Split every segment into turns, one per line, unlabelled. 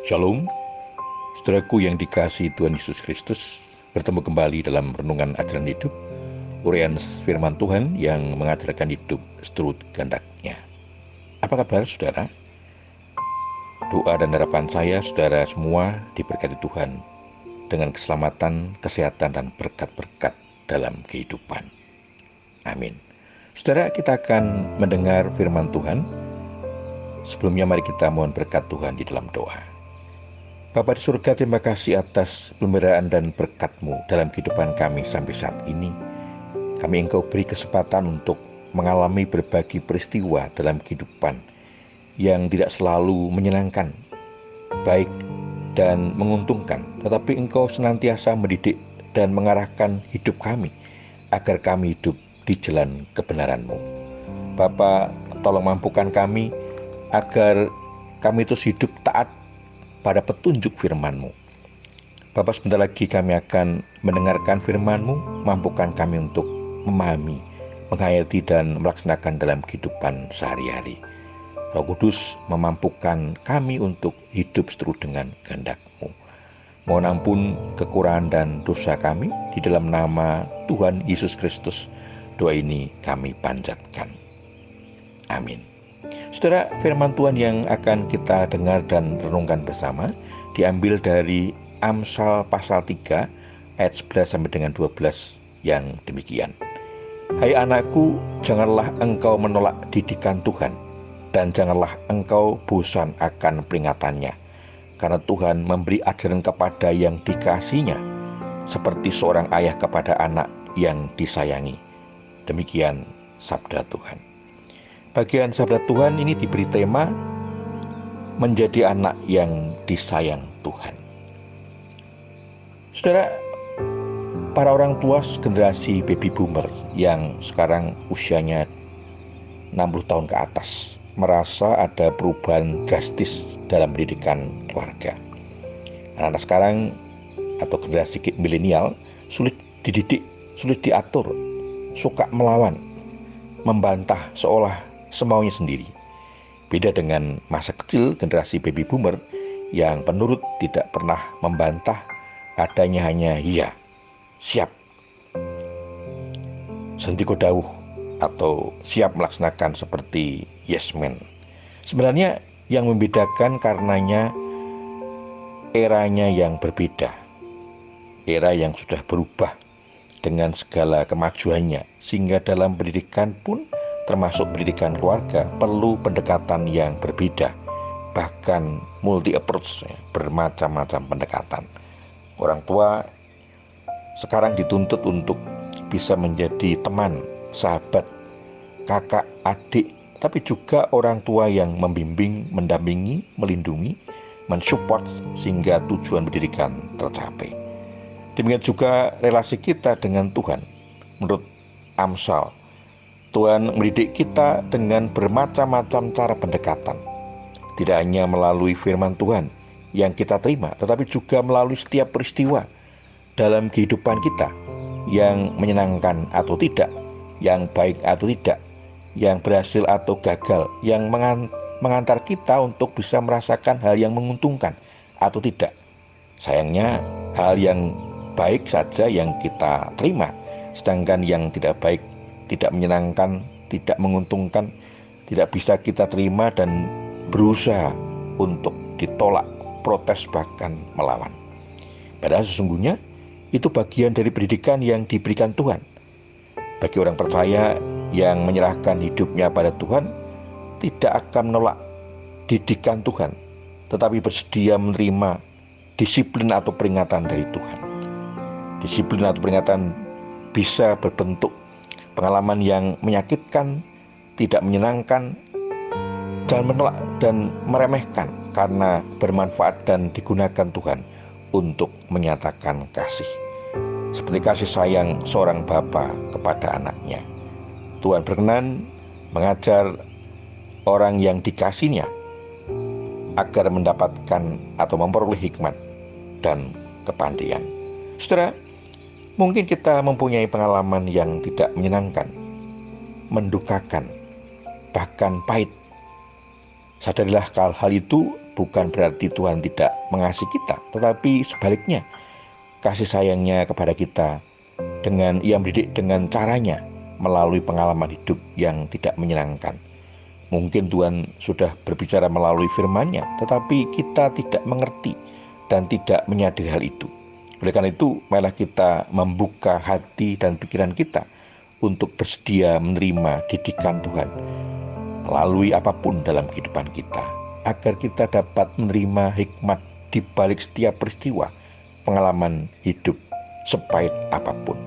Shalom, saudaraku yang dikasihi Tuhan Yesus Kristus. Bertemu kembali dalam renungan ajaran hidup, uraian firman Tuhan yang mengajarkan hidup seturut kehendak-Nya. Apa kabar saudara? Doa dan harapan saya saudara semua diberkati Tuhan dengan keselamatan, kesehatan, dan berkat-berkat dalam kehidupan. Amin. Saudara, kita akan mendengar firman Tuhan. Sebelumnya mari kita mohon berkat Tuhan di dalam doa. Bapa di surga, terima kasih atas pemeliharaan dan berkat-Mu dalam kehidupan kami sampai saat ini. Kami Engkau beri kesempatan untuk mengalami berbagai peristiwa dalam kehidupan yang tidak selalu menyenangkan, baik dan menguntungkan, tetapi Engkau senantiasa mendidik dan mengarahkan hidup kami agar kami hidup di jalan kebenaran-Mu. Bapa, tolong mampukan kami agar kami terus hidup taat pada petunjuk firman-Mu. Bapa, sebentar lagi kami akan mendengarkan firman-Mu, mampukan kami untuk memahami, menghayati dan melaksanakan dalam kehidupan sehari-hari. Roh Kudus memampukan kami untuk hidup seturut dengan kehendak-Mu. Mohon ampun kekurangan dan dosa kami, di dalam nama Tuhan Yesus Kristus, doa ini kami panjatkan. Amin. Saudara, firman Tuhan yang akan kita dengar dan renungkan bersama diambil dari Amsal pasal 3 ayat 11 sampai dengan 12 yang demikian. Hai anakku, janganlah engkau menolak didikan Tuhan, dan janganlah engkau bosan akan peringatannya, karena Tuhan memberi ajaran kepada yang dikasihinya, seperti seorang ayah kepada anak yang disayangi. Demikian sabda Tuhan. Bagian sabda Tuhan ini diberi tema menjadi anak yang disayang Tuhan. Saudara, para orang tua generasi baby boomer yang sekarang usianya 60 tahun ke atas merasa ada perubahan drastis dalam pendidikan keluarga. Anak-anak sekarang atau generasi milenial sulit dididik, sulit diatur, suka melawan, membantah seolah semaunya sendiri. Beda dengan masa kecil generasi baby boomer yang penurut, tidak pernah membantah, adanya hanya iya, siap, sentiko dawuh, atau siap melaksanakan seperti yes man. Sebenarnya yang membedakan karenanya eranya yang berbeda, era yang sudah berubah dengan segala kemajuannya, sehingga dalam pendidikan pun termasuk pendidikan keluarga perlu pendekatan yang berbeda, bahkan multi approach, bermacam-macam pendekatan. Orang tua sekarang dituntut untuk bisa menjadi teman, sahabat, kakak, adik, tapi juga orang tua yang membimbing, mendampingi, melindungi, mensupport sehingga tujuan pendidikan tercapai. Demikian juga relasi kita dengan Tuhan. Menurut Amsal, Tuhan mendidik kita dengan bermacam-macam cara pendekatan. Tidak hanya melalui firman Tuhan yang kita terima, tetapi juga melalui setiap peristiwa dalam kehidupan kita yang menyenangkan atau tidak, yang baik atau tidak, yang berhasil atau gagal, yang mengantar kita untuk bisa merasakan hal yang menguntungkan atau tidak. Sayangnya hal yang baik saja yang kita terima, sedangkan yang tidak baik, tidak menyenangkan, tidak menguntungkan, tidak bisa kita terima dan berusaha untuk ditolak, protes, bahkan melawan. Padahal sesungguhnya itu bagian dari pendidikan yang diberikan Tuhan. Bagi orang percaya yang menyerahkan hidupnya pada Tuhan, tidak akan menolak didikan Tuhan, tetapi bersedia menerima disiplin atau peringatan dari Tuhan. Disiplin atau peringatan bisa berbentuk pengalaman yang menyakitkan, tidak menyenangkan. Jangan menolak dan meremehkan, karena bermanfaat dan digunakan Tuhan untuk menyatakan kasih. Seperti kasih sayang seorang bapa kepada anaknya. Tuhan berkenan mengajar orang yang dikasihnya agar mendapatkan atau memperoleh hikmat dan kepandaian. Saudara, mungkin kita mempunyai pengalaman yang tidak menyenangkan, mendukakan, bahkan pahit. Sadarilah hal itu bukan berarti Tuhan tidak mengasihi kita, tetapi sebaliknya, kasih sayangnya kepada kita dengan Ia mendidik dengan caranya melalui pengalaman hidup yang tidak menyenangkan. Mungkin Tuhan sudah berbicara melalui firman-Nya, tetapi kita tidak mengerti dan tidak menyadari hal itu. Oleh karena itu, marilah kita membuka hati dan pikiran kita untuk bersedia menerima didikan Tuhan melalui apapun dalam kehidupan kita, agar kita dapat menerima hikmat di balik setiap peristiwa pengalaman hidup sepahit apapun.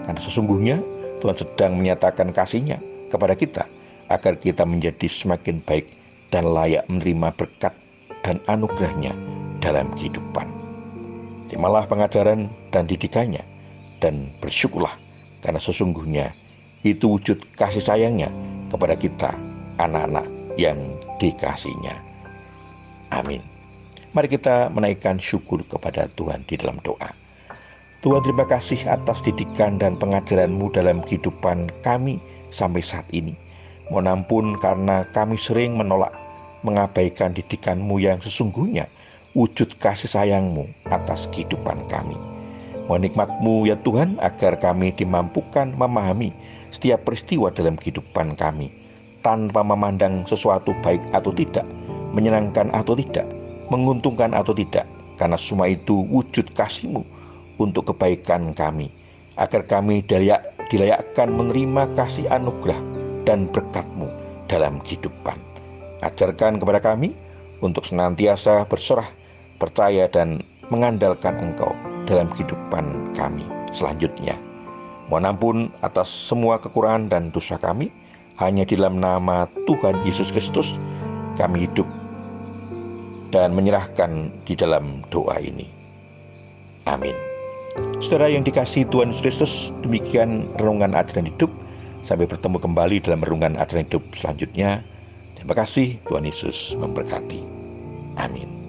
Karena sesungguhnya Tuhan sedang menyatakan kasih-Nya kepada kita, agar kita menjadi semakin baik dan layak menerima berkat dan anugerah-Nya dalam kehidupan. Terimalah pengajaran dan didikannya, dan bersyukurlah, karena sesungguhnya itu wujud kasih sayang-Nya kepada kita, anak-anak yang dikasihi-Nya. Amin. Mari kita menaikkan syukur kepada Tuhan di dalam doa. Tuhan, terima kasih atas didikan dan pengajaran-Mu dalam kehidupan kami sampai saat ini. Mohon ampun karena kami sering menolak, mengabaikan didikan-Mu yang sesungguhnya wujud kasih sayang-Mu atas kehidupan kami. Mohon nikmat-Mu ya Tuhan, agar kami dimampukan memahami setiap peristiwa dalam kehidupan kami, tanpa memandang sesuatu baik atau tidak, menyenangkan atau tidak, menguntungkan atau tidak, karena semua itu wujud kasih-Mu untuk kebaikan kami, agar kami dilayakkan menerima kasih anugerah dan berkat-Mu dalam kehidupan. Ajarkan kepada kami untuk senantiasa berserah, percaya dan mengandalkan Engkau dalam kehidupan kami selanjutnya. Mohon ampun atas semua kekurangan dan dosa kami. Hanya di dalam nama Tuhan Yesus Kristus kami hidup dan menyerahkan di dalam doa ini. Amin. Saudara yang dikasihi Tuhan Yesus Kristus, demikian renungan ajaran hidup. Sampai bertemu kembali dalam renungan ajaran hidup selanjutnya. Terima kasih, Tuhan Yesus memberkati. Amin.